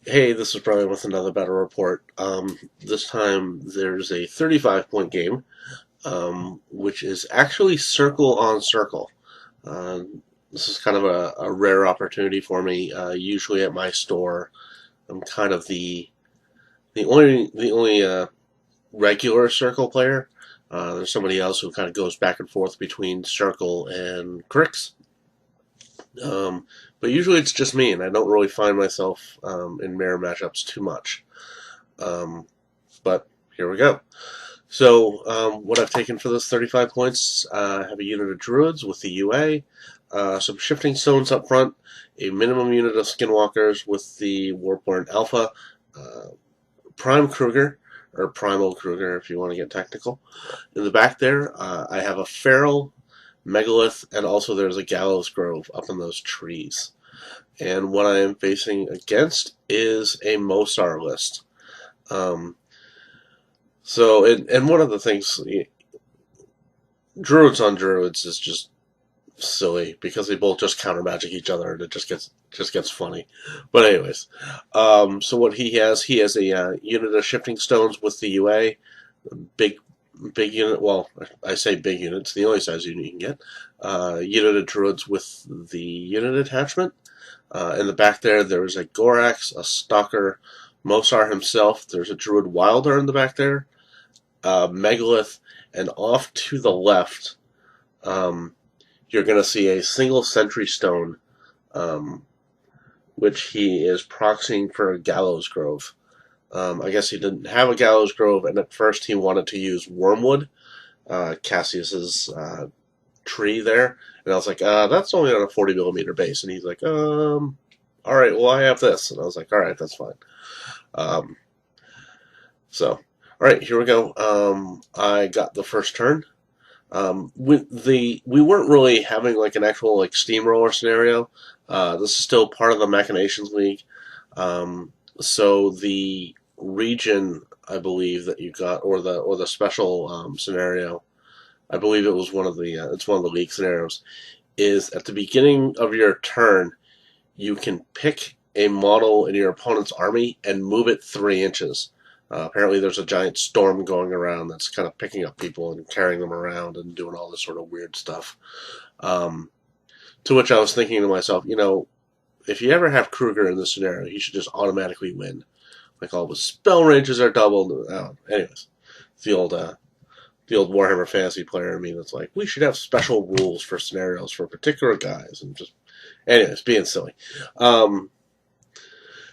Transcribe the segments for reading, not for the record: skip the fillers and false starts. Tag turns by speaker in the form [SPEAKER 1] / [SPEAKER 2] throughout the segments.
[SPEAKER 1] Hey, this is Brian with another battle report. This time there's a 35-point game, which is actually circle on circle. Uh, this is kind of a rare opportunity for me. Usually at my store, I'm kind of the only regular circle player. There's somebody else who kind of goes back and forth between circle and cricks. Um, but usually it's just me, and I don't really find myself in mirror matchups too much. Um, but here we go. So what I've taken for this 35 points, I have a unit of druids with the UA, some shifting stones up front, a minimum unit of skinwalkers with the Warborn Alpha, uh, Prime Kruger, or Primal Kruger if you want to get technical. In the back there, I have a Feral, Megalith, and also there's a Gallows Grove up in those trees. And what I am facing against is a Moshar list. Um, and one of the things, druids on druids is just silly because they both just counter magic each other, and it just gets funny. But anyways, so what he has a unit of shifting stones with the UA, big big unit. Well, I say big unit. It's the only size unit you can get. Unit of druids with the unit attachment. In the back there is a Gorax, a Stalker, Moshar himself. There's a Druid Wilder in the back there. Megalith, and off to the left, um, you're going to see a single sentry stone, um, which he is proxying for a Gallows Grove. I guess he didn't have a Gallows Grove, and at first he wanted to use Wormwood, Cassius's tree there, and I was like, that's only on a 40 millimeter base, and he's like, all right, well I have this, and I was like, all right, that's fine. Um, so, all right, here we go. I got the first turn. We weren't really having like an actual like steamroller scenario. This is still part of the Machinations League. So the region, I believe that you got, or the special scenario, I believe it was it's one of the league scenarios. Is at the beginning of your turn, you can pick a model in your opponent's army and move it 3 inches. Apparently, there's a giant storm going around that's kind of picking up people and carrying them around and doing all this sort of weird stuff. Um, to which I was thinking to myself, if you ever have Kruger in this scenario, he should just automatically win. Like all the spell ranges are doubled. Anyways, the old Warhammer Fantasy player in me that's like, we should have special rules for scenarios for particular guys, and just, anyways, being silly.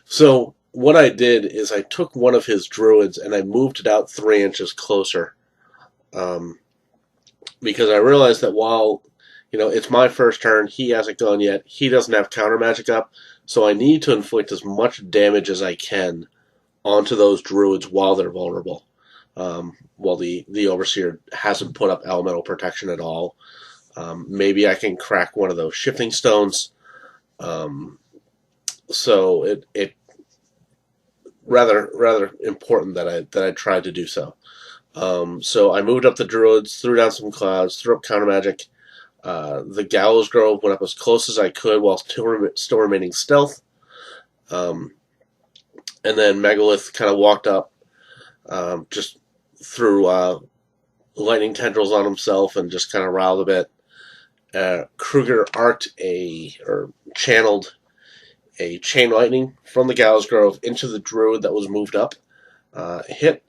[SPEAKER 1] So what I did is I took one of his druids and I moved it out 3 inches closer, um, because I realized that while it's my first turn, he hasn't gone yet. He doesn't have counter magic up, so I need to inflict as much damage as I can onto those druids while they're vulnerable. While the overseer hasn't put up elemental protection at all. Maybe I can crack one of those shifting stones. So it rather important that I tried to do so. So I moved up the druids, threw down some clouds, threw up counter magic. The Gallows Grove went up as close as I could while still remaining stealth. And then Megalith kind of walked up, just threw lightning tendrils on himself and just kind of riled a bit. Kruger channeled a chain lightning from the Gallows Grove into the druid that was moved up. Hit.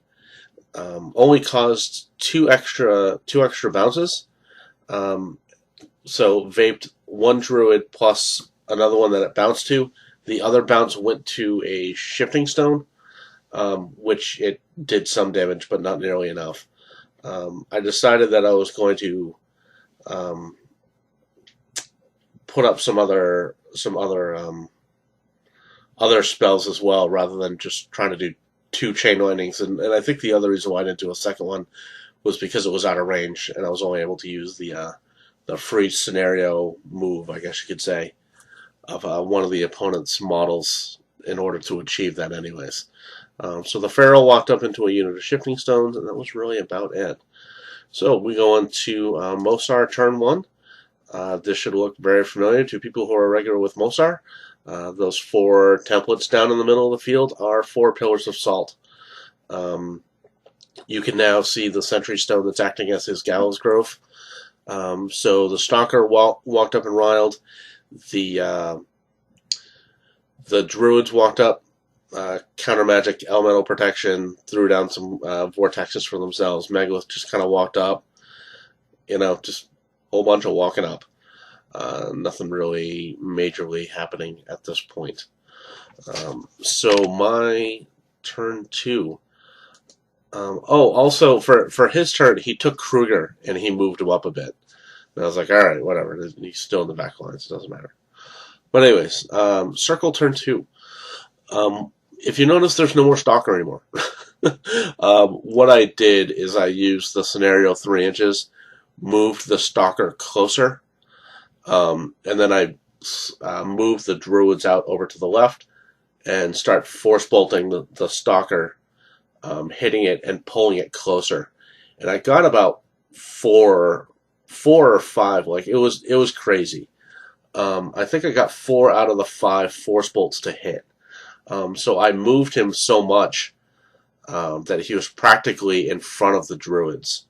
[SPEAKER 1] Only caused two extra bounces. So vaped one druid plus another one that it bounced to. The other bounce went to a shifting stone, which it did some damage, but not nearly enough. I decided that I was going to put up some other spells as well, rather than just trying to do two chain lightnings. And I think the other reason why I didn't do a second one was because it was out of range, and I was only able to use the free scenario move, I guess you could say, of one of the opponent's models in order to achieve that anyways. So the Pharaoh walked up into a unit of shifting stones, and that was really about it. So we go into Moshar turn 1. This should look very familiar to people who are regular with Moshar. Those 4 templates down in the middle of the field are 4 pillars of salt. You can now see the sentry stone that's acting as his gallows grove. So the stalker walked up and riled. The druids walked up, counter magic, elemental protection, threw down some vortexes for themselves. Megalith just kind of walked up, just a whole bunch of walking up. Nothing really majorly happening at this point. So my turn 2. Also for his turn, he took Pkreuger and he moved him up a bit. And I was like, all right, whatever. He's still in the back lines. It doesn't matter. But anyways, circle turn 2. If you notice, there's no more stalker anymore. What I did is I used the scenario 3 inches, moved the stalker closer, and then I moved the druids out over to the left and start force bolting the stalker, hitting it and pulling it closer. And I got about 4 or 5. Like it was crazy. I think I got 4 out of the 5 force bolts to hit. So I moved him so much that he was practically in front of the druids.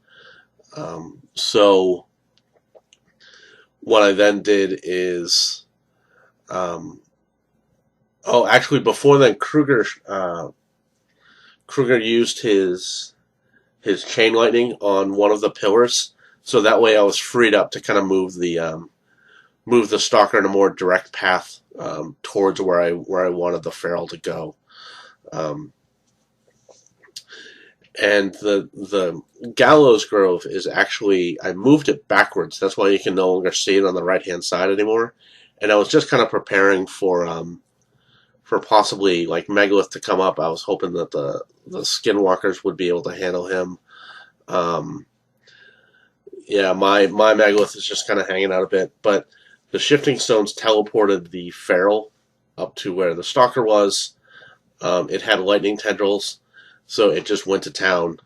[SPEAKER 1] So what I then did is, actually before then, Pkreuger used his chain lightning on one of the pillars, so that way I was freed up to kind of move the stalker in a more direct path towards where I wanted the feral to go. And the gallows grove is actually, I moved it backwards. That's why you can no longer see it on the right-hand side anymore. And I was just kind of preparing for possibly like Megalith to come up. I was hoping that the skinwalkers would be able to handle him. Yeah, my Megalith is just kind of hanging out a bit, but the shifting stones teleported the feral up to where the stalker was. It had lightning tendrils, so it just went to town,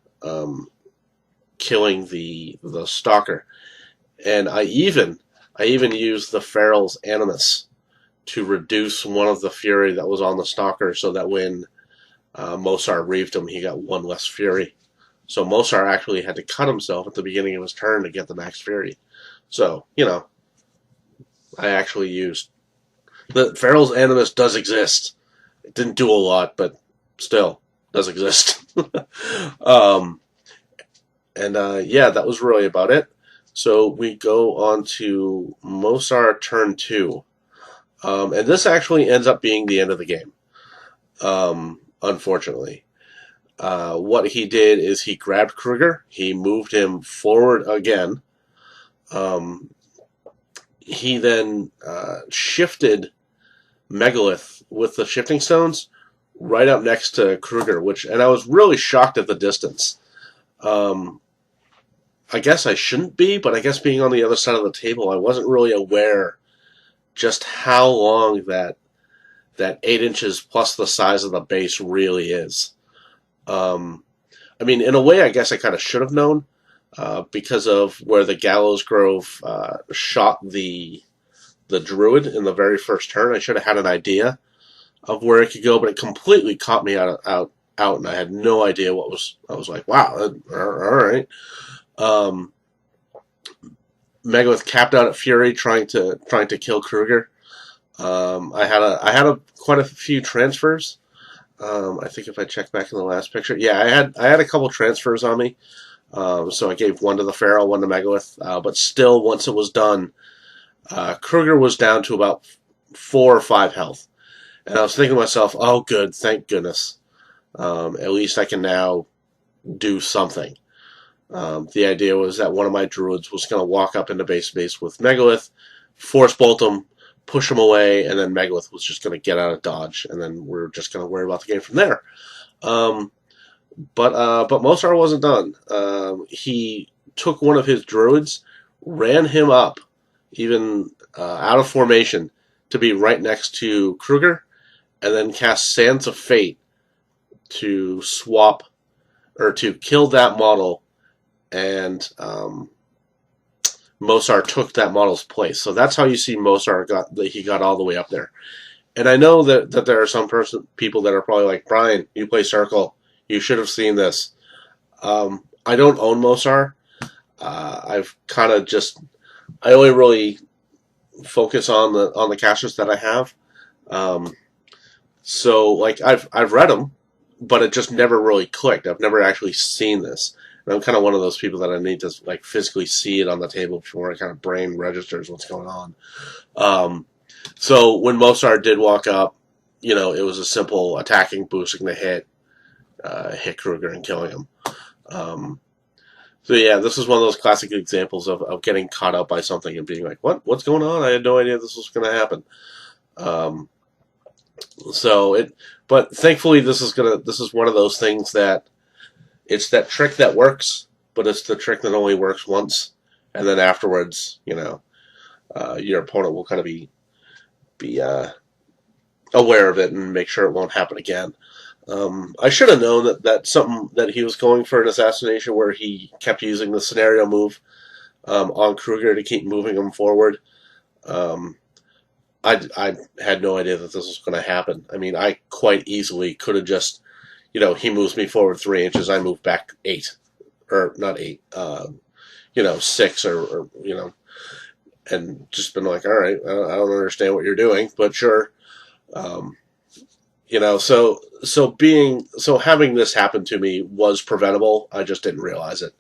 [SPEAKER 1] killing the stalker. And I even used the feral's animus to reduce one of the fury that was on the stalker, so that when Moshar reaved him, he got 1 less fury. So Moshar actually had to cut himself at the beginning of his turn to get the max fury. So, I actually used... The feral's animus does exist. It didn't do a lot, but still does exist. Yeah, that was really about it. So we go on to Moshar turn 2. And this actually ends up being the end of the game, unfortunately. What he did is he grabbed Pkreuger, he moved him forward again. He then shifted Megalith with the shifting stones right up next to Pkreuger, and I was really shocked at the distance. I guess I shouldn't be, but I guess being on the other side of the table, I wasn't really aware just how long that 8 inches plus the size of the base really is. I mean, in a way, I guess I kind of should have known, because of where the Gallows Grove shot the druid in the very first turn. I should have had an idea of where it could go, but it completely caught me out, and I had no idea what was. I was like, wow, all right. Megalith capped out at Fury, trying to kill Pkreuger. I had quite a few transfers. I think if I check back in the last picture, yeah, I had a couple transfers on me. So I gave 1 to the Feral, 1 to Megalith, but still, once it was done, Pkreuger was down to about 4 or 5 health. And I was thinking to myself, oh good, thank goodness. At least I can now do something. The idea was that one of my druids was going to walk up into base with Megalith, force bolt him, push him away, and then Megalith was just going to get out of dodge, and then we're just going to worry about the game from there. But Moshar wasn't done. He took one of his druids, ran him up, even out of formation, to be right next to Pkreuger, and then cast Sands of Fate to swap, or to kill that model, and Moshar took that model's place. So that's how you see Moshar got all the way up there. And I know that there are some people that are probably like, Brian, you play Circle. You should have seen this. I don't own Moshar. I've kind of just, I only really focus on the caches that I have. Um, so like I've read them, but it just never really clicked. I've never actually seen this. And I'm kind of one of those people that I need to like physically see it on the table before I kind of brain registers what's going on. Um, so when Moshar did walk up, it was a simple attacking, boosting the hit Kruger and killing him. Um, so yeah, this is one of those classic examples of getting caught up by something and being like, what's going on? I had no idea this was going to happen. Um, but thankfully this is one of those things that it's that trick that works, but it's the trick that only works once, and then afterwards, your opponent will kind of be aware of it and make sure it won't happen again. I should have known that something that he was going for an assassination where he kept using the scenario move on Kruger to keep moving him forward. Um, I had no idea that this was going to happen. I mean, I quite easily could have just, he moves me forward 3 inches, I move back 8, or not 8, 6, or and just been like, all right, I don't understand what you're doing, but sure. Um, so having this happen to me was preventable. I just didn't realize it.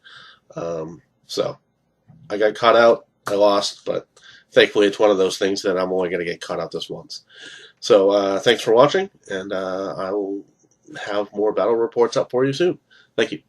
[SPEAKER 1] So I got caught out. I lost, but thankfully it's one of those things that I'm only going to get caught out this once. So thanks for watching, and I will have more battle reports up for you soon. Thank you.